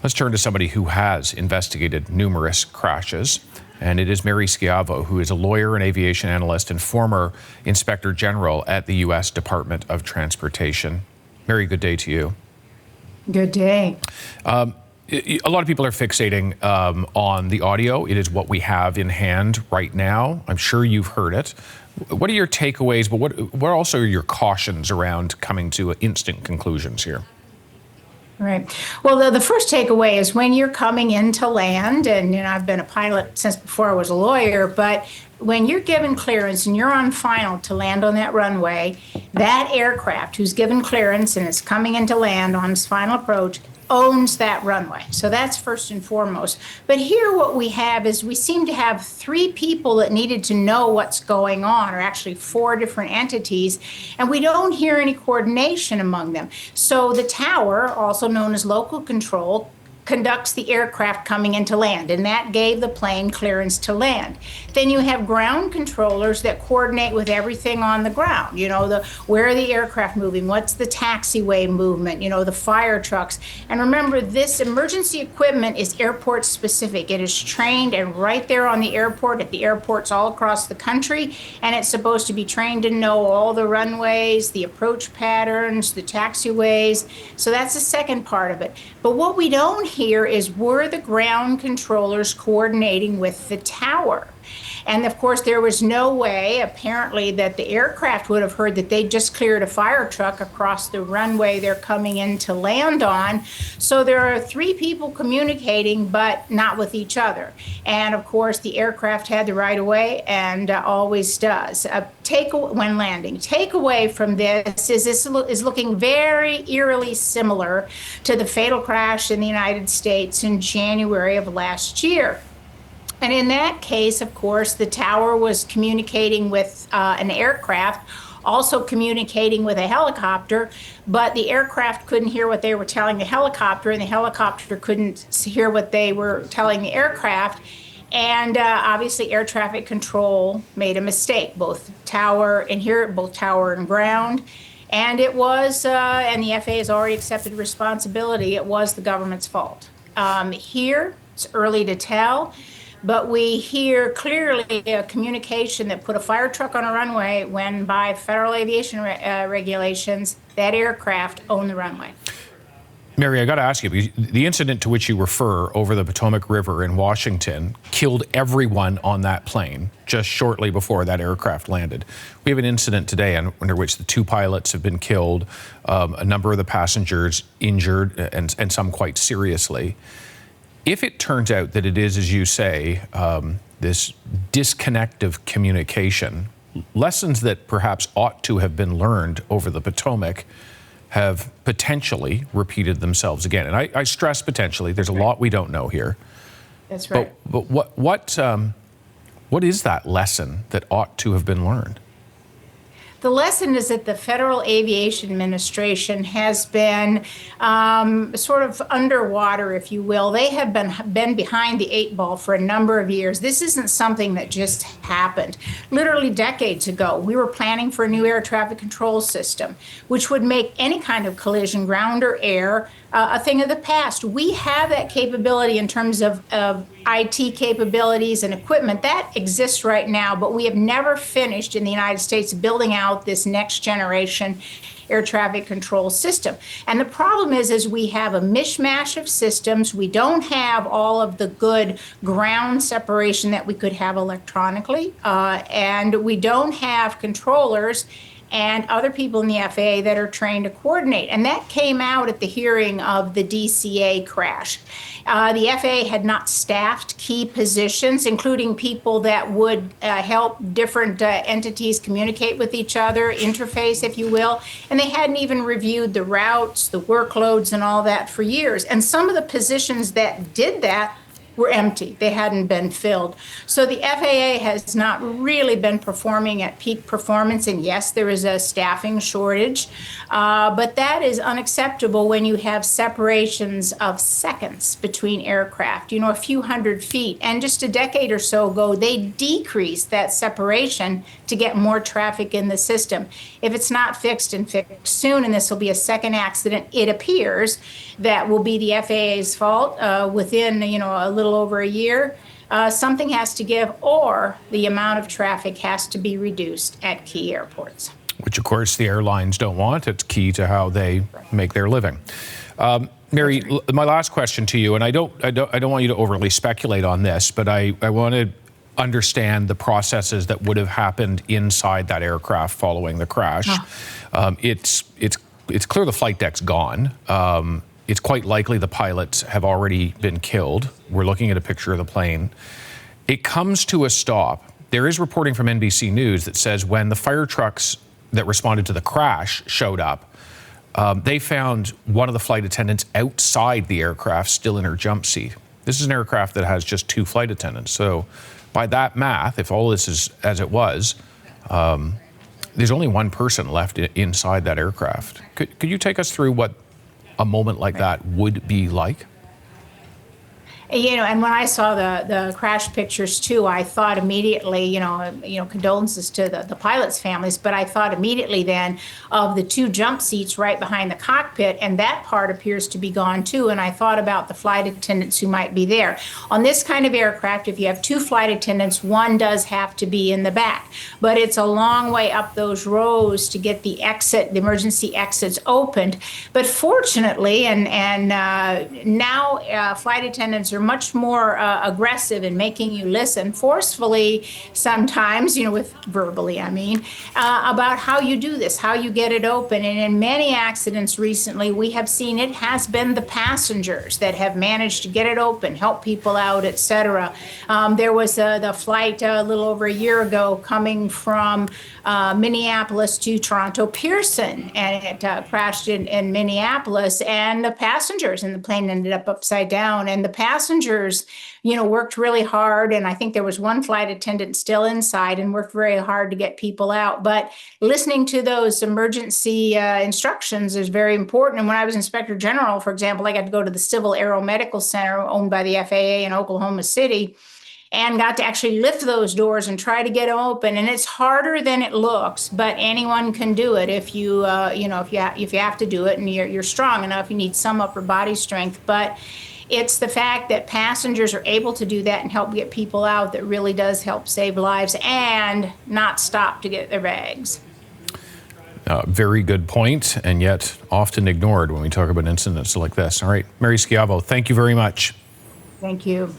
Let's turn to somebody who has investigated numerous crashes, and it is Mary Schiavo, who is a lawyer and aviation analyst and former Inspector General at the U.S. Department of Transportation. Mary, good day to you. Good day. A lot of people are fixating on the audio. It is what we have in hand right now. I'm sure you've heard it. What are your takeaways, but what also are your cautions around coming to instant conclusions here? Right. Well, the first takeaway is when you're coming into land, and I've been a pilot since before I was a lawyer, but when you're given clearance and you're on final to land on that runway, that aircraft who's given clearance and is coming into land on its final approach owns that runway. So that's first and foremost. But here what we have is we seem to have three people that needed to know what's going on, or actually four different entities, and we don't hear any coordination among them. So the tower, also known as local control, conducts the aircraft coming into land, and that gave the plane clearance to land. Then you have ground controllers that coordinate with everything on the ground. Where are the aircraft moving? What's the taxiway movement? The fire trucks. And remember, this emergency equipment is airport specific. It is trained and right there on the airport at the airports all across the country, and it's supposed to be trained to know all the runways, the approach patterns, the taxiways. So that's the second part of it. But what we don't hear is, were the ground controllers coordinating with the tower? And of course, there was no way, apparently, that the aircraft would have heard that they just cleared a fire truck across the runway they're coming in to land on. So there are three people communicating, but not with each other. And of course, the aircraft had the right of way and always does. When landing. Takeaway from this is looking very eerily similar to the fatal crash in the United States in January of last year. And in that case, of course, the tower was communicating with an aircraft, also communicating with a helicopter, but the aircraft couldn't hear what they were telling the helicopter, and the helicopter couldn't hear what they were telling the aircraft. And obviously, air traffic control made a mistake, both tower and ground. And it was, and the FAA has already accepted responsibility, it was the government's fault. Here, it's early to tell. But we hear clearly a communication that put a fire truck on a runway when, by Federal Aviation regulations, that aircraft owned the runway. Mary, I got to ask you, because the incident to which you refer over the Potomac River in Washington killed everyone on that plane just shortly before that aircraft landed. We have an incident today under which the two pilots have been killed, a number of the passengers injured, and some quite seriously. If it turns out that it is, as you say, this disconnect of communication, lessons that perhaps ought to have been learned over the Potomac have potentially repeated themselves again. And I stress potentially. There's a lot we don't know here. That's right. But what is that lesson that ought to have been learned? The lesson is that the Federal Aviation Administration has been sort of underwater, if you will. They have been behind the eight ball for a number of years. This isn't something that just happened. Literally decades ago, we were planning for a new air traffic control system, which would make any kind of collision, ground or air, a thing of the past. We have that capability in terms of IT capabilities and equipment. That exists right now, but we have never finished in the United States building out this next generation air traffic control system. And the problem is we have a mishmash of systems. We don't have all of the good ground separation that we could have electronically, and we don't have controllers and other people in the FAA that are trained to coordinate. And that came out at the hearing of the DCA crash. The FAA had not staffed key positions, including people that would help different entities communicate with each other, interface, if you will. And they hadn't even reviewed the routes, the workloads, and all that for years. And some of the positions that did that were empty. They hadn't been filled. So the FAA has not really been performing at peak performance. And yes, there is a staffing shortage, but that is unacceptable when you have separations of seconds between aircraft, you know, a few hundred feet. And just a decade or so ago, they decreased that separation to get more traffic in the system. If it's not fixed and fixed soon, and this will be a second accident, it appears that will be the FAA's fault within, you know, a little over a year. Something has to give, or the amount of traffic has to be reduced at key airports. Which, of course, the airlines don't want. It's key to how they make their living. Mary, my last question to you, and I don't want you to overly speculate on this, but I want to understand the processes that would have happened inside that aircraft following the crash. It's clear the flight deck's gone. It's quite likely the pilots have already been killed. We're looking at a picture of the plane. It comes to a stop. There is reporting from NBC News that says when the fire trucks that responded to the crash showed up, they found one of the flight attendants outside the aircraft, still in her jump seat. This is an aircraft that has just 2 flight attendants. So by that math, if all this is as it was, there's only one person left inside that aircraft. Could you take us through what a moment like that would be like? You know, and when I saw the crash pictures too, I thought immediately, you know, condolences to the pilots' families, but I thought immediately then of the 2 jump seats right behind the cockpit, and that part appears to be gone too. And I thought about the flight attendants who might be there. On this kind of aircraft, if you have 2 flight attendants, one does have to be in the back, but it's a long way up those rows to get the emergency exits opened. But fortunately, and now flight attendants are much more aggressive in making you listen forcefully sometimes, you know, with verbally, I mean, about how you do this, how you get it open. And in many accidents recently, we have seen it has been the passengers that have managed to get it open, help people out, etc. There was the flight a little over a year ago coming from Minneapolis to Toronto Pearson, and it crashed in Minneapolis, and the passengers in the plane ended up upside down, and the passengers, you know, worked really hard, and I think there was one flight attendant still inside and worked very hard to get people out. But listening to those emergency instructions is very important. And when I was Inspector General, for example, I got to go to the Civil Aero Medical Center owned by the FAA in Oklahoma City, and got to actually lift those doors and try to get them open. And it's harder than it looks, but anyone can do it if you have to do it and you're strong enough. You need some upper body strength, but it's the fact that passengers are able to do that and help get people out that really does help save lives and not stop to get their bags. Very good point, and yet often ignored when we talk about incidents like this. All right, Mary Schiavo, thank you very much. Thank you.